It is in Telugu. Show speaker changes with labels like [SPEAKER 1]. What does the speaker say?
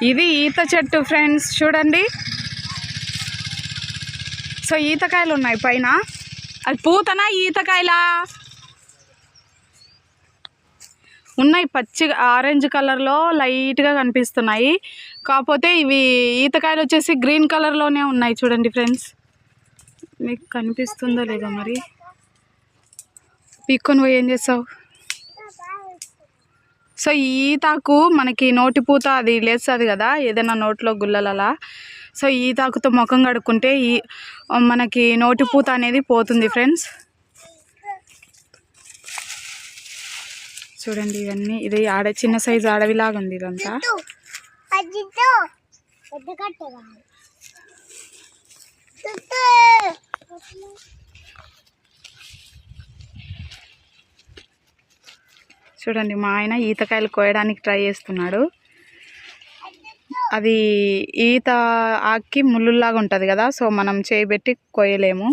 [SPEAKER 1] ఇది ఈత చెట్టు ఫ్రెండ్స్, చూడండి. సో ఈతకాయలు ఉన్నాయి పైన. అది పూతనా ఈతకాయలా? ఉన్నాయి, పచ్చిగా ఆరెంజ్ కలర్లో లైట్గా కనిపిస్తున్నాయి. కాకపోతే ఇవి ఈతకాయలు వచ్చేసి గ్రీన్ కలర్లోనే ఉన్నాయి. చూడండి ఫ్రెండ్స్, మీకు కనిపిస్తుందో లేదో మరి. పీక్కొని పోయి ఏం చేస్తావు? సో ఈతాకు మనకి నోటి పూత అది లేస్తుంది కదా, ఏదైనా నోట్లో గుల్లలలా. సో ఈతాకుతో ముఖం కడుక్కుంటే మనకి నోటి పూత అనేది పోతుంది ఫ్రెండ్స్. చూడండి ఇవన్నీ, ఇది చిన్న సైజు అడవిలాగా ఉంది ఇదంతా. చూడండి మా ఆయన ఈతకాయలు కోయడానికి ట్రై చేస్తున్నాడు. అది ఈత ఆకి ముళ్ళులాగా ఉంటుంది కదా, సో మనం చేయబెట్టి కోయలేము.